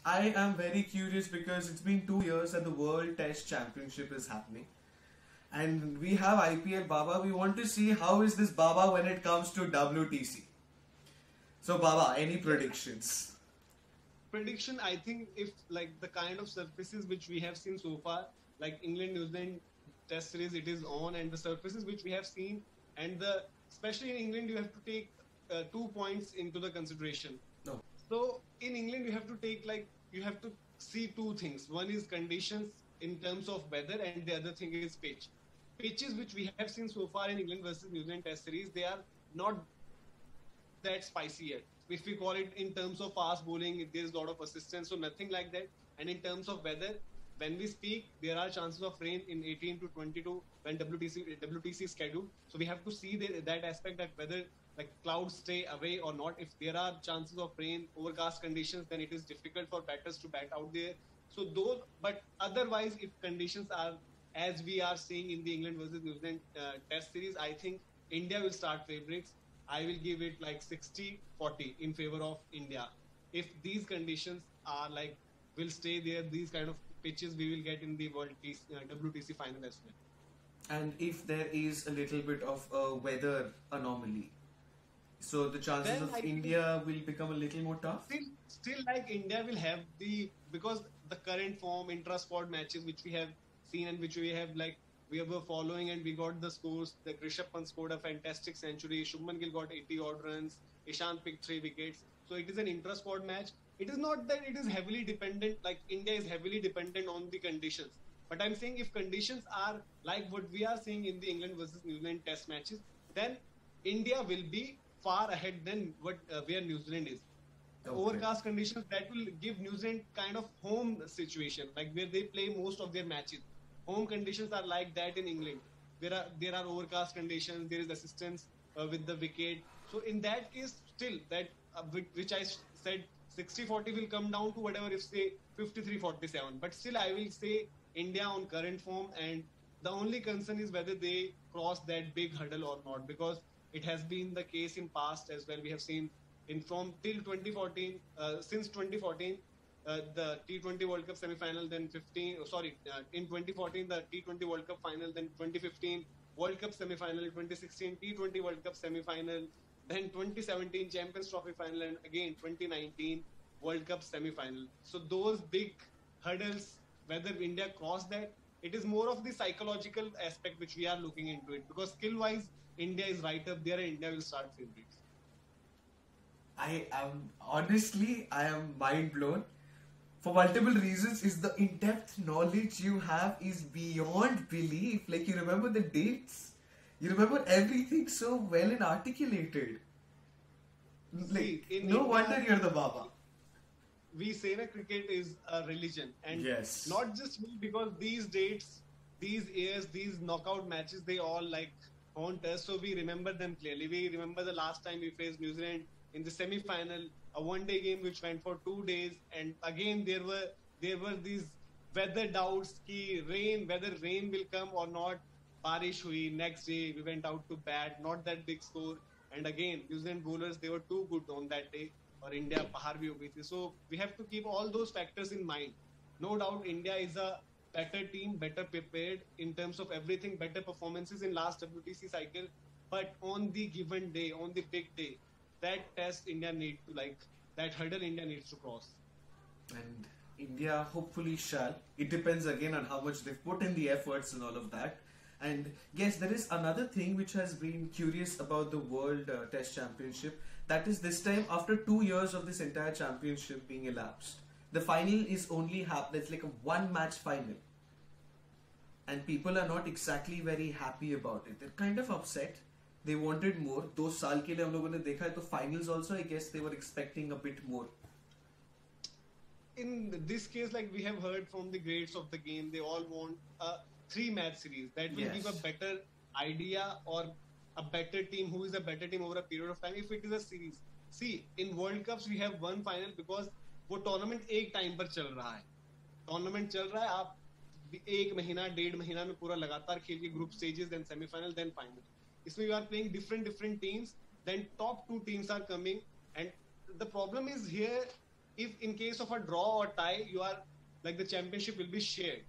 I am very curious because it's been 2 years that the World Test Championship is happening. And we have IPL Baba. We want to see how is this Baba when it comes to WTC. So Baba, any predictions? Prediction, I think if like the kind of surfaces which we have seen so far, like England New Zealand Test series, it is on, and the surfaces which we have seen, and the especially in England, you have to take 2 points into the consideration. No. So in England, you have to take like you have to see two things. One is conditions in terms of weather, and the other thing is pitch. Pitches which we have seen so far in England versus New Zealand Test series, they are not that spicy yet. If we call it in terms of fast bowling, there's a lot of assistance, so nothing like that. And in terms of weather, when we speak, there are chances of rain in 18 to 22 when WTC is scheduled. So we have to see that aspect, that whether like clouds stay away or not. If there are chances of rain, overcast conditions, then it is difficult for batters to bat out there. So those, but otherwise, if conditions are as we are seeing in the England versus New Zealand Test series, I think India will start favorites. I will give it like 60-40 in favor of India. If these conditions are like will stay there, these kind of pitches we will get in the WTC final as well. And if there is a little bit of a weather anomaly, so the chances of India will become a little more tough? Still like India will have because the current form, intra-squad matches which we have seen and which we have like, we were following and we got the scores. The Rishabh Pant scored a fantastic century. Shubman Gill got 80 odd runs. Ishant picked 3 wickets. So it is an intra-squad match. It is not that it is heavily dependent, like India is heavily dependent on the conditions. But I'm saying if conditions are like what we are seeing in the England versus New Zealand Test matches, then India will be far ahead than where New Zealand is. The overcast conditions, that will give New Zealand kind of home situation, like where they play most of their matches. Home conditions are like that in England. There are overcast conditions. There is assistance with the wicket. So in that case, still that which I said 60-40 will come down to whatever if say 53-47. But still I will say India on current form, and the only concern is whether they cross that big hurdle or not, because it has been the case in past as well. We have seen from till 2014, since 2014. The T20 World Cup semi-final, then in 2014 the T20 World Cup final, then 2015 World Cup semi-final, 2016 T20 World Cup semi-final, then 2017 Champions Trophy final, and again 2019 World Cup semi-final. So those big hurdles, whether India cross that, it is more of the psychological aspect which we are looking into it, because skill-wise India is right up there and India will start favorites. I am mind blown. For multiple reasons, is the in-depth knowledge you have is beyond belief. Like, you remember the dates, you remember everything so well and articulated. Like, no wonder you're the Baba. We say that cricket is a religion, and yes, not just me, because these dates, these years, these knockout matches, they all like haunt us. So we remember them clearly. We remember the last time we faced New Zealand in the semi-final, a one-day game which went for 2 days, and again there were these weather doubts whether rain will come or not. Barish hui, next day we went out to bat, not that big score, and again New Zealand bowlers, they were too good on that day, or India bahar bhi ho gayi thi. So we have to keep all those factors in mind. No doubt India is a better team, better prepared in terms of everything, better performances in last WTC cycle, but on the given day, on the big day, that test India needs to that hurdle India needs to cross. And India hopefully shall. It depends again on how much they've put in the efforts and all of that. And yes, there is another thing which has been curious about the World Test Championship. That is, this time, after 2 years of this entire championship being elapsed, the final is only it's like a one-match final. And people are not exactly very happy about it. They're kind of upset. They wanted more. 2 साल के लिए हम लोगों ने देखा है, तो finals also, I guess they were expecting a bit more. In this case, like we have heard from the greats of the game, they all want a 3-match series that will give a better idea, or a better team, who is a better team over a period of time. If it is a series, see, in World Cups we have one final because वो tournament एक time पर चल रहा है. Tournament चल रहा है, आप 1 महीना 1.5 महीना में पूरा लगातार खेलिए, group stages, then semi-final, then final. इसमें you are playing different teams, then top 2 teams are coming, and the problem is here, if in case of a draw or tie, you are like the championship will be shared.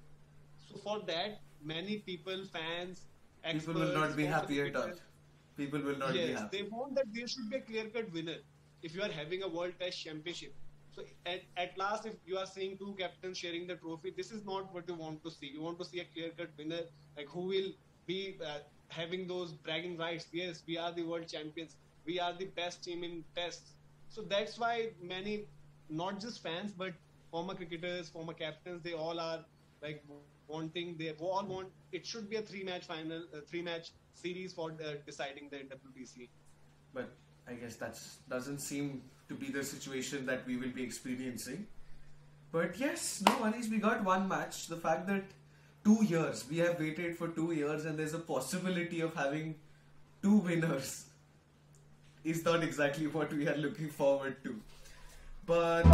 So for that, many people, fans, People experts, will not be former happy at all. cricketers, People will not be yes, happy. they want that there should be a clear-cut winner if you are having a World Test Championship. So at last, if you are seeing two captains sharing the trophy, this is not what you want to see. You want to see a clear-cut winner, like who will be having those bragging rights. Yes, we are the world champions. We are the best team in tests. So that's why many, not just fans, but former cricketers, former captains, they all are like wanting. They all want. It should be a three-match final, three-match series for deciding the WTC. But I guess that doesn't seem to be the situation that we will be experiencing. But yes, no worries. We got one match. The fact that 2 years, we have waited for 2 years, and there's a possibility of having two winners is not exactly what we are looking forward to. But